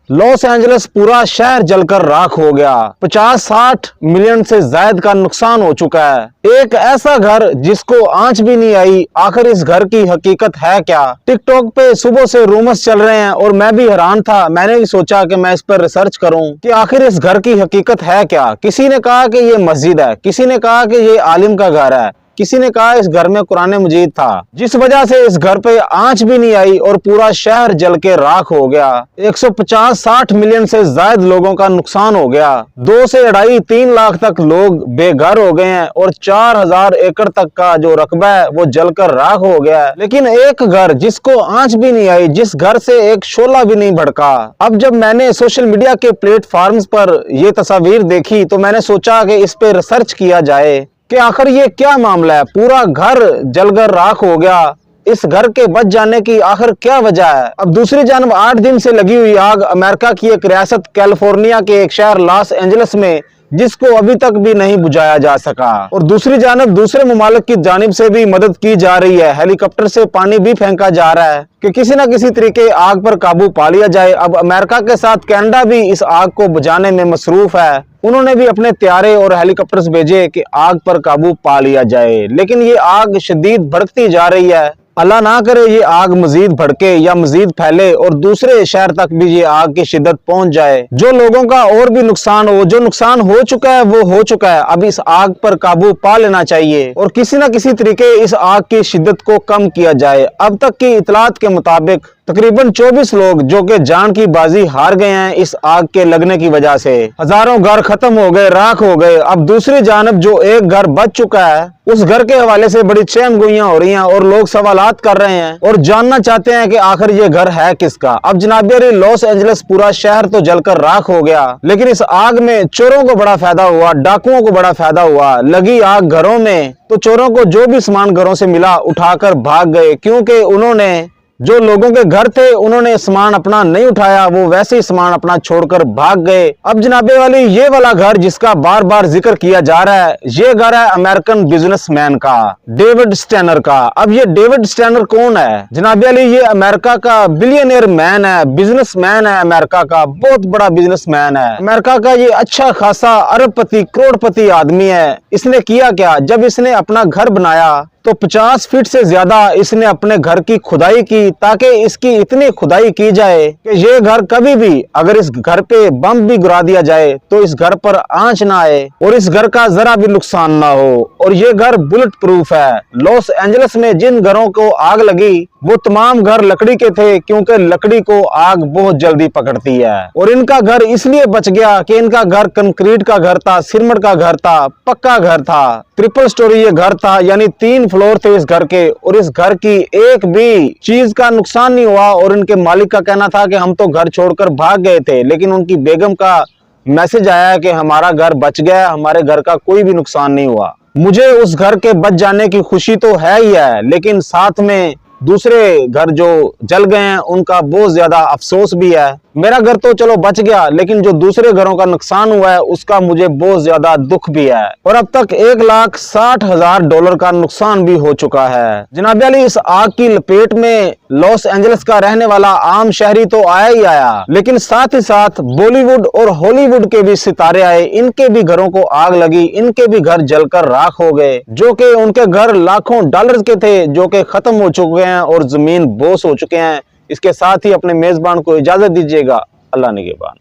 Los Angeles पूरा शहर जलकर राख हो गया। 50-60 मिलियन से ज्यादा का नुकसान हो चुका है। एक ऐसा घर जिसको आंच भी नहीं आई। आखिर इस घर की हकीकत है क्या? टिकटॉक पे सुबह से रूमर्स चल रहे हैं और मैं भी हैरान था। मैंने भी सोचा कि मैं इस पर रिसर्च करूं कि आखिर इस घर की हकीकत है क्या। किसी ने कहा कि ये मस्जिद है, किसी ने कहा कि ये आलिम का घर है, किसी ने कहा इस घर में कुरान मजीद था, जिस वजह से इस घर पे आंच भी नहीं आई और पूरा शहर जल के राख हो गया। 150-60 मिलियन से ज्यादा लोगों का नुकसान हो गया। 2 से 2.5-3 लाख तक लोग बेघर हो गए हैं और 4000 एकड़ तक का जो रकबा है वो जलकर राख हो गया है। लेकिन एक घर जिसको आंच भी नहीं आई, जिस घर से एक शोला भी नहीं भड़का। अब जब मैंने सोशल मीडिया के प्लेटफॉर्म्स पर ये तस्वीर देखी तो मैंने सोचा कि इस पे रिसर्च किया जाए कि आखिर ये क्या मामला है। पूरा घर जलकर राख हो गया। इस घर के बच जाने की आखिर क्या वजह है? अब दूसरी जानब 8 दिन से लगी हुई आग अमेरिका की एक रियासत कैलिफोर्निया के एक शहर लॉस एंजलिस में, जिसको अभी तक भी नहीं बुझाया जा सका। और दूसरी जानब दूसरे मुमालिक की जानिब से भी मदद की जा रही है। हेलीकॉप्टर से पानी भी फेंका जा रहा है कि किसी न किसी तरीके आग पर काबू पा लिया जाए। अब अमेरिका के साथ कनाडा भी इस आग को बुझाने में मसरूफ है। उन्होंने भी अपने त्यारे और हेलीकॉप्टर्स भेजे कि आग पर काबू पा लिया जाए। लेकिन ये आग शदीद भड़कती जा रही है। अल्लाह ना करे ये आग मजीद भड़के या मजीद फैले और दूसरे शहर तक भी ये आग की शिद्दत पहुंच जाए, जो लोगों का और भी नुकसान हो। जो नुकसान हो चुका है वो हो चुका है। अब इस आग पर काबू पा लेना चाहिए और किसी न किसी तरीके इस आग की शिद्दत को कम किया जाए। अब तक की इतलात के मुताबिक तकरीबन 24 लोग जो कि जान की बाजी हार गए हैं इस आग के लगने की वजह से। हजारों घर खत्म हो गए, राख हो गए। अब दूसरी जानब जो एक घर बच चुका है उस घर के हवाले से बड़ी चहमगोइयां हो रही हैं और लोग सवालात कर रहे हैं और जानना चाहते हैं कि आखिर ये घर है किसका। अब जनाब लॉस एंजलिस पूरा शहर तो जलकर राख हो गया, लेकिन इस आग में चोरों को बड़ा फायदा हुआ, डाकुओं को बड़ा फायदा हुआ। लगी आग घरों में तो चोरों को जो भी सामान घरों से मिला उठाकर भाग गए, क्योंकि उन्होंने जो लोगों के घर थे उन्होंने सामान अपना नहीं उठाया, वो वैसे ही सामान अपना छोड़कर भाग गए। अब जनाबे वाली ये वाला घर जिसका बार बार जिक्र किया जा रहा है, ये घर है अमेरिकन बिजनेसमैन का, डेविड स्टेनर का। अब ये डेविड स्टेनर कौन है? जनाबे वाली ये अमेरिका का बिलियनियर मैन है, बिजनेसमैन है, अमेरिका का बहुत बड़ा बिजनेसमैन है। अमेरिका का ये अच्छा खासा अरबपति करोड़पति आदमी है। इसने किया क्या? जब इसने अपना घर बनाया तो 50 फीट से ज्यादा इसने अपने घर की खुदाई की, ताकि इसकी इतनी खुदाई की जाए कि ये घर कभी भी अगर इस घर पे बम भी गिरा दिया जाए तो इस घर पर आंच ना आए और इस घर का जरा भी नुकसान ना हो। और ये घर बुलेट प्रूफ है। लॉस एंजलिस में जिन घरों को आग लगी वो तमाम घर लकड़ी के थे, क्योंकि लकड़ी को आग बहुत जल्दी पकड़ती है। और इनका घर इसलिए बच गया कि इनका घर कंक्रीट का घर था, सिरमट का घर था, पक्का घर था, ट्रिपल स्टोरी ये घर था, यानी 3 फ्लोर थे इस घर के। और इस घर की एक भी चीज का नुकसान नहीं हुआ। और इनके मालिक का कहना था कि हम तो घर छोड़कर भाग गए थे, लेकिन उनकी बेगम का मैसेज आया कि हमारा घर बच गया, हमारे घर का कोई भी नुकसान नहीं हुआ। मुझे उस घर के बच जाने की खुशी तो है ही है, लेकिन साथ में दूसरे घर जो जल गए हैं उनका बहुत ज्यादा अफसोस भी है। मेरा घर तो चलो बच गया, लेकिन जो दूसरे घरों का नुकसान हुआ है उसका मुझे बहुत ज्यादा दुख भी है। और अब तक $1,60,000 का नुकसान भी हो चुका है। जनाब अली इस आग की लपेट में लॉस एंजलिस का रहने वाला आम शहरी तो आया ही आया, लेकिन साथ ही साथ बॉलीवुड और हॉलीवुड के भी सितारे आए। इनके भी घरों को आग लगी, इनके भी घर जलकर राख हो गए, जो कि उनके घर लाखों डॉलर के थे जो कि खत्म हो चुके हैं और जमीन बोस हो चुके हैं। इसके साथ ही अपने मेजबान को इजाजत दीजिएगा। अल्लाह निगहबान।